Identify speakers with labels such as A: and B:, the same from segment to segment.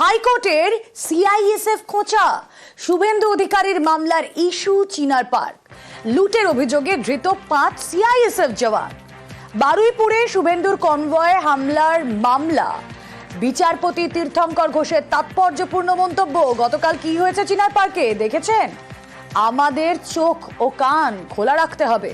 A: হাইকোর্টের সিআইএসএফ খোঁচা, শুভেন্দু অধিকারীর মামলার ইস্যু চিনার পার্ক, লুটের অভিযোগে ধৃত 5 সিআইএসএফ জওয়ান। বারুইপুরে শুভেন্দুর কনভয়ে হামলার মামলা, বিচারপতি তীর্থঙ্কর ঘোষের তাৎপর্যপূর্ণ মন্তব্য। গতকাল কি হয়েছে চিনার পার্কে দেখেছেন? আমাদের চোখ ও কান খোলা রাখতে হবে।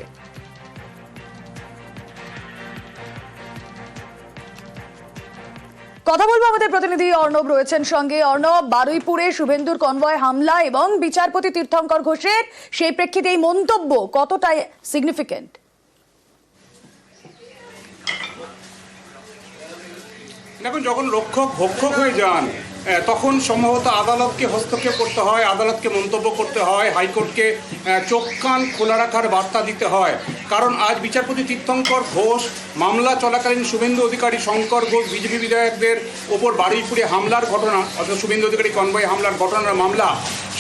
A: কথা বলবো, আমাদের প্রতিনিধি অর্ণব রয়েছেন সঙ্গে। অর্ণব, বারুইপুরে শুভেন্দুর কনভয় হামলা এবং বিচারপতি তীর্থঙ্কর ঘোষের সেই প্রেক্ষিতে এই মন্তব্য কতটা সিগনিফিকেন্ট?
B: দেখুন, যখন রক্ষক ভক্ষক হয়ে যান তখন সম্ভবত আদালতকে হস্তক্ষেপ করতে হয়, আদালতকে মন্তব্য করতে হয়, হাইকোর্টকে চোখ কান খোলা রাখার বার্তা দিতে হয়। কারণ আজ বিচারপতি তীর্থঙ্কর ঘোষ মামলা চলাকালীন শুভেন্দু অধিকারী, শঙ্কর ঘোষ বিজেপি বিধায়কদের ওপর বারুইপুরে হামলার ঘটনা, অর্থাৎ শুভেন্দু অধিকারী কনভয় হামলার ঘটনার মামলা,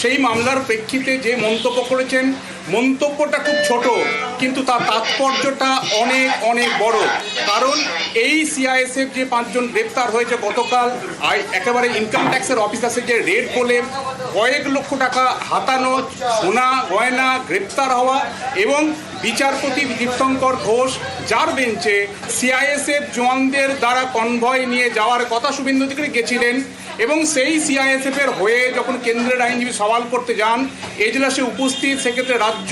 B: সেই মামলার প্রেক্ষিতে যে মন্তব্য করেছেন, মন্তব্যটা খুব ছোট কিন্তু তার তাৎপর্যটা অনেক অনেক বড়। কারণ এই সিআইএসএফ যে 5 জন গ্রেপ্তার হয়েছে গতকাল, একেবারে ইনকাম ট্যাক্সের অফিসার্সের যে রেড বলে কয়েক লক্ষ টাকা হাতানো, সোনা গয়না গ্রেপ্তার হওয়া, এবং বিচারপতি তীর্থঙ্কর ঘোষ যার বেঞ্চে সিআইএসএফ জওয়ানদের দ্বারা কনভয় নিয়ে যাওয়ার কথা শুভেন্দু অধিকারী গেছিলেন, এবং সেই সিআইএসএফ এর হয়ে যখন কেন্দ্রের আইনজীবী সওয়াল করতে যান, এজলাসে উপস্থিত সেক্ষেত্রে রাজ্য,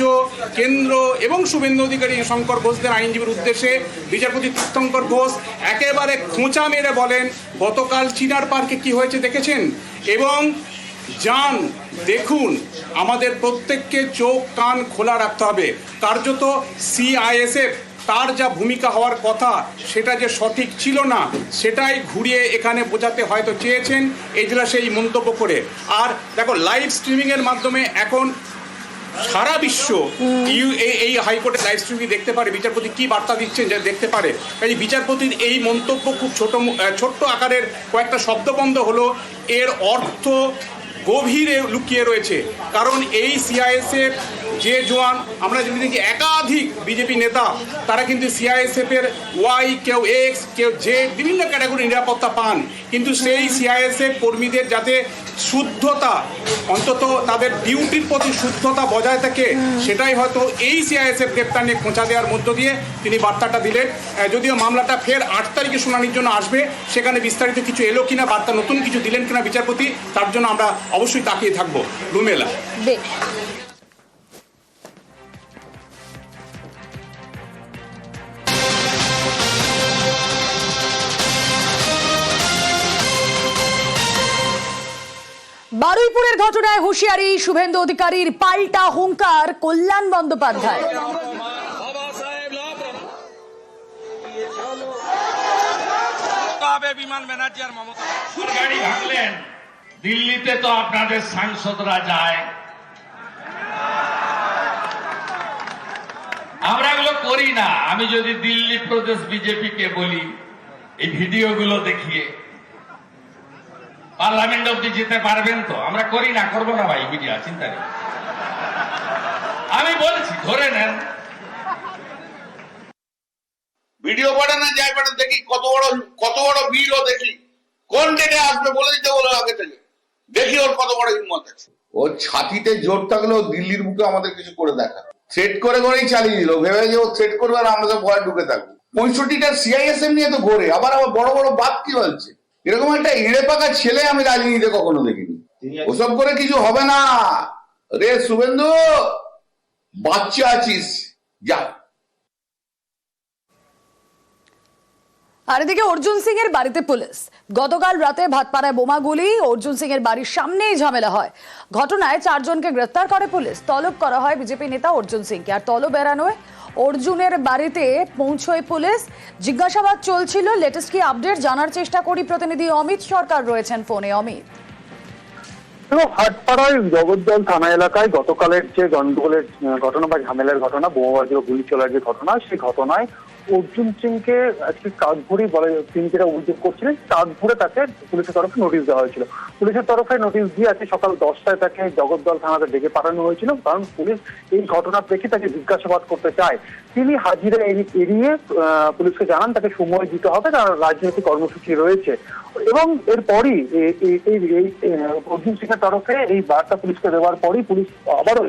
B: কেন্দ্র এবং শুভেন্দু অধিকারী শঙ্কর ঘোষদের আইনজীবীর উদ্দেশ্যে বিচারপতি তীর্থঙ্কর ঘোষ একেবারে খোঁচা মেরে বলেন, গতকাল চিনার পার্কে কি হয়েছে দেখেছেন? এবং যান দেখুন, আমাদের প্রত্যেককে চোখ কান খোলা রাখতে হবে। কার্যত সিআইএসএফ তার যা ভূমিকা হওয়ার কথা সেটা যে সঠিক ছিল না, সেটাই ঘুরিয়ে এখানে বোঝাতে হয়তো চেয়েছেন এজলাসে এই মন্তব্য করে। আর দেখো, লাইভ স্ট্রিমিংয়ের মাধ্যমে এখন সারা বিশ্ব এই হাইকোর্টের লাইভ স্ট্রিমিং দেখতে পারে বিচারপতি কি বার্তা দিচ্ছেন, যা দেখতে পারে। এই বিচারপতির এই মন্তব্য খুব ছোট্ট আকারের কয়েকটা শব্দবন্ধ হলো, এর অর্থ গভীরে লুকিয়ে রয়েছে। কারণ এই সিআইএসএফ যে জওয়ান, আমরা যদি দেখি একাধিক বিজেপি নেতা, তারা কিন্তু সিআইএসএফের ওয়াই, কেউ এক্স, কেউ জেড, বিভিন্ন ক্যাটাগরি নিরাপত্তা পান। কিন্তু সেই সিআইএসএফ কর্মীদের যাতে শুদ্ধতা, অন্তত তাদের ডিউটির প্রতি শুদ্ধতা বজায় থাকে, সেটাই হয়তো এই সিআইএসএফ গ্রেপ্তার নিয়ে খোঁচা দেওয়ার মধ্য দিয়ে তিনি বার্তাটা দিলেন। যদিও মামলাটা ফের 8 তারিখে শুনানির জন্য আসবে, সেখানে বিস্তারিত কিছু এলো কিনা, বার্তা নতুন কিছু দিলেন কিনা বিচারপতি, তার জন্য আমরা অবশ্যই তাকিয়ে থাকবো। রুমেলা।
A: বারুইপুরের ঘটনায় হুঁশিয়ারি শুভেন্দু অধিকারীর, পাল্টা হুঙ্কার কল্যাণ বন্দ্যোপাধ্যায়।
C: বিমান ম্যানেজার মমতা গাড়ি ভাঙলেন, দিল্লিতে তো আপনাদের সাংসদরা যায়, আমরা এগুলো করি না। আমি যদি দিল্লি প্রদেশ বিজেপিকে বলি, এই ভিডিওগুলো দেখিয়ে পার্লামেন্ট অব্দি যেতে পারবেন তো? আমরা করি না, করবো না ভাই, মিডিয়া চিন্তা নেই। আমি বলছি ধরে নেন,
D: ভিডিও পাঠানো যায়, পাঠান দেখি কত বড় বিল, ও দেখি কোন ডেটে আসবে বলে দিতে বলো আগে থেকে, দেখি ওর কত বড় হিম্মত আছে। ওর ছাতিতে জোর থাকলেও দিল্লির বুকে আমাদের কিছু করে দেখা, থ্রেট করেই চালিয়ে দিল, ভেবে যে ও থ্রেট করবে আর আমরা ভয় ঢুকে থাকবো। 65টা সিআইএসএফ নিয়ে তো ঘোরে, আবার বড় বড় বাদ কি বলছে। এরকম একটা এড়ে পাকা ছেলে আমি রাজনীতিতে কখনো দেখিনি। ওসব করে কিছু হবে না রে শুভেন্দু, বাচ্চা আছিস, যা।
A: আর এদিকে অর্জুন সিং এর বাড়িতে পুলিশ। গতকাল রাতে ভাতপাড়ায় বোমাগুলি, অর্জুন সিং এর বাড়ির সামনেই ঝামেলা হয়। ঘটনায় 4 জনকে গ্রেফতার করে পুলিশ। তলব করা হয় বিজেপি নেতা অর্জুন সিংকে। আর তলব এড়ানোয় অর্জুনের বাড়িতে পৌঁছয় পুলিশ। জিজ্ঞাসাবাদ চলছিল। লেটেস্ট কি আপডেট জানার চেষ্টা করি, প্রতিনিধি অমিত সরকার রয়েছেন ফোনে। অমিত,
E: ভাটপাড়ায় জগদ্দল থানা এলাকায় গতকালের যে গন্ডগোলের ঘটনা বা ঝামেলার ঘটনা, বোমাবাজি ও গুলি চলার যে ঘটনা, সেই ঘটনায় অর্জুন সিংকে আজকে কাকভরি বলে, তিনি যেটা অভিযোগ করছিলেন, কাকভরে তাকে পুলিশের তরফে নোটিশ দেওয়া হয়েছিল। পুলিশের তরফে নোটিশ দিয়ে আজকে সকাল 10টায় তাকে জগদ্দল থানাতে ডেকে পাঠানো হয়েছিল, কারণ পুলিশ এই ঘটনা দেখে তাকে জিজ্ঞাসাবাদ করতে চায়। তিনি হাজিরা এড়িয়ে পুলিশকে জানান তাকে সময় দিতে হবে, তার রাজনৈতিক কর্মসূচি রয়েছে। এবং এরপরই অর্জুন সিংয়ের তরফে এই বার্তা পুলিশকে দেওয়ার পরই পুলিশ আবারও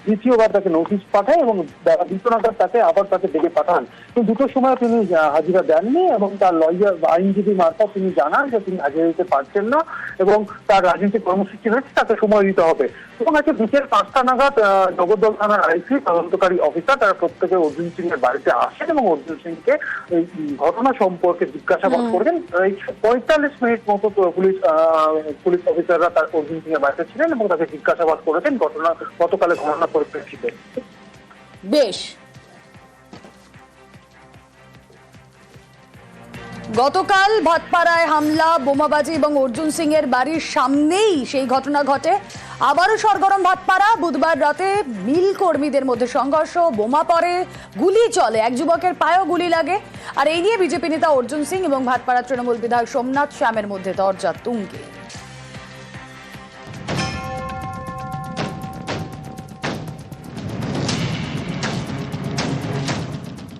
E: দ্বিতীয়বার তাকে নোটিশ পাঠায় এবং দ্বিতীয়বার তাকে ডেকে পাঠান। কিন্তু দুটোর সময় তিনি হাজিরা দেননি এবং তার লয়ার আইনজীবী মারফত তিনি জানান যে তিনি হাজিরা দিতে পারছেন না এবং তার রাজনৈতিক কর্মসূচি রয়েছে, তাকে সময় দিতে হবে। এবং আজকে বিকেল 5টা নাগাদ জগদ্দল থানার আইসি তদন্তকারী অফিসার তারা প্রত্যেকে অর্জুন সিং এর বাড়িতে আসেন এবং অর্জুন সিংকে এই ঘটনা সম্পর্কে জিজ্ঞাসাবাদ করেন। এই 45 মিনিট মতো পুলিশ অফিসাররা তার অর্জুন সিং এর বাড়িতে ছিলেন এবং তাকে জিজ্ঞাসাবাদ করেছেন গতকালের ঘটনার পরিপ্রেক্ষিতে।
A: বেশ, গতকাল ভাটপাড়ায় হামলা, বোমাবাজি এবং অর্জুন সিং এর বাড়ির সামনেই সেই ঘটনা ঘটে। আবারও সরগরম ভাটপাড়া। বুধবার রাতে মিল কর্মীদের মধ্যে সংঘর্ষ, বোমা পড়ে, গুলি চলে, এক যুবকের পায়েও গুলি লাগে। আর এই নিয়ে বিজেপি নেতা অর্জুন সিং এবং ভাটপাড়া তৃণমূল বিধায়ক সোমনাথ শ্যামের মধ্যে দরজা তুঙ্গে।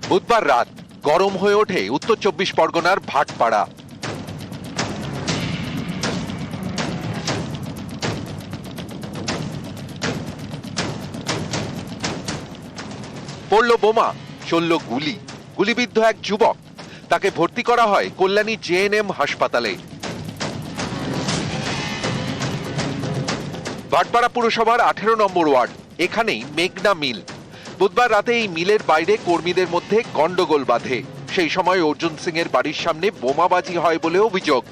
F: বুধবার রাত গরম হয়ে ওঠে উত্তর 24 পরগনার ভাটপাড়া। পড়ল বোমা, চলল গুলি, গুলিবিদ্ধ এক যুবক, তাকে ভর্তি করা হয় কল্যাণী জেএনএম হাসপাতালে। ভাটপাড়া পুরসভার 18 নম্বর ওয়ার্ড, এখানেই মেঘনা মিল। বুধবার রাতে এই মিলের বাইরে কর্মীদের মধ্যে গন্ডগোল বাধে। সেই সময় অর্জুন সিং এর বাড়ির সামনে বোমাবাজি হয় বলে অভিযোগ,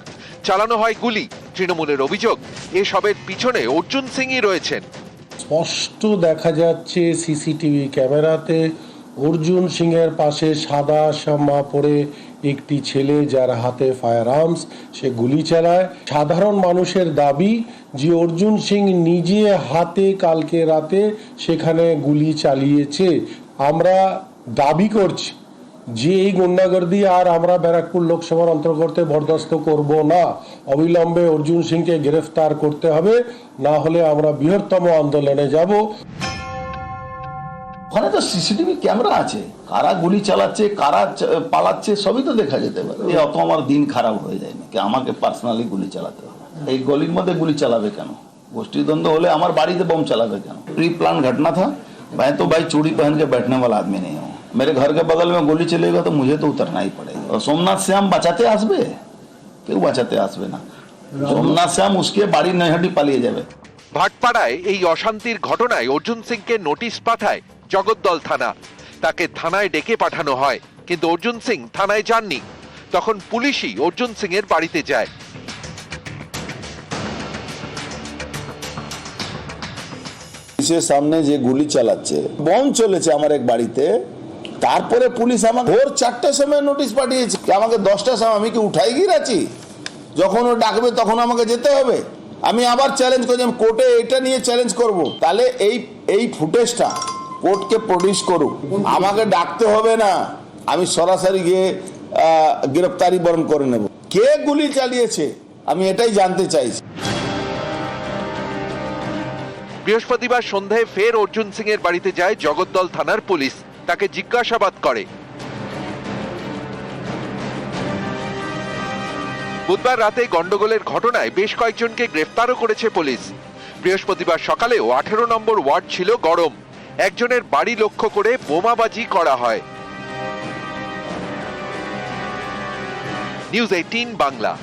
F: চালানো হয় গুলি। তৃণমূলের অভিযোগ, এসবের পিছনে অর্জুন সিংই রয়েছেন।
G: স্পষ্ট দেখা যাচ্ছে সিসিটিভি ক্যামেরাতে অর্জুন সিং এর পাশে সাদা জামা পরে একটি ছেলে, যার হাতে ফায়ার আর্মস, সে গুলি চালায়। সাধারণ মানুষের দাবি যে অর্জুন সিং নিজে হাতে কালকে রাতে সেখানে গুলি চালিয়েছে। আমরা দাবি করছি যে এই গুন্ডাগর্দি আর আমরা ব্যারাকপুর লোকসভার অন্তর্গতে বরদাস্ত করব না। অবিলম্বে অর্জুন সিংকে গ্রেফতার করতে হবে, না হলে আমরা বৃহত্তম আন্দোলনে যাব।
H: ওখানে তো সিসিটিভি ক্যামেরা আছে, কারা গুলি চালাচ্ছে, কারা পালাচ্ছে, সবই তো দেখা যেতে পারে। অত আমার দিন খারাপ হয়ে যায় না, আমাকে পার্সোনালি গুলি চালাতে হবে। এই গলির মধ্যে গুলি চালাবে কেন? গোষ্ঠীদ্বন্দ্ব হলে আমার বাড়িতে বম চালাবে কেন? प्री प्लान घटना था। मैं तो भाई चूड़ी पहन के बैठने वाला आदमी नहीं हूँ। मेरे घर के बगल में गोली चलेगा तो मुझे तो उतरना ही पड़ेगा। और सोमनाथ श्याम बचाते आसबे, क्यों बचाते आसबे ना? सोमनाथ श्याम उसके बाड़ी नहटी पालिए जाবে।
F: ভাটপাড়ায় এই অশান্তির ঘটনায় অর্জুন সিংকে নোটিশ পাঠায় জগদ্দল থানা। তাকে থানায় ডেকে পাঠানো হয়, কিন্তু অর্জুন সিং থানায় যাননি। তখন পুলিশই অর্জুন সিং এর বাড়িতে যায়।
H: পুলিশের সামনে যে গুলি চালাচ্ছে, বম চলেছে আমার এক বাড়িতে, তারপরে পুলিশ আমাকে ভোর 4টার সময় নোটিশ পাঠিয়েছে। আমাকে 10টার সময়, আমি কি উঠাই গিয়ে আছি? যখন ও ডাকবে তখন আমাকে যেতে হবে। আমি আবার চ্যালেঞ্জ করছি, আমি কোর্টে এটা নিয়ে চ্যালেঞ্জ করব। তাহলে এই ফুটেজটা কোর্টকে প্রডিউস করুক, আমাকে ডাকতে হবে না, আমি সরাসরি গিয়ে গ্রেফতারি বরণ করে নেব। কে গুলি চালিয়েছে আমি এটাই জানতে চাইছি।
F: বৃহস্পতিবার সন্ধ্যায় ফের অর্জুন সিং এর বাড়িতে যায় জগদ্দল থানার পুলিশ, তাকে জিজ্ঞাসাবাদ করে। বুধবার রাতে গন্ডগোলের ঘটনায় বেশ কয়েকজনকে গ্রেফতারও করেছে পুলিশ। বৃহস্পতিবার সকালেও 18 নম্বর ওয়ার্ড ছিল গরম, একজনের বাড়ি লক্ষ্য করে বোমাবাজি করা হয়। নিউজ 18 বাংলা।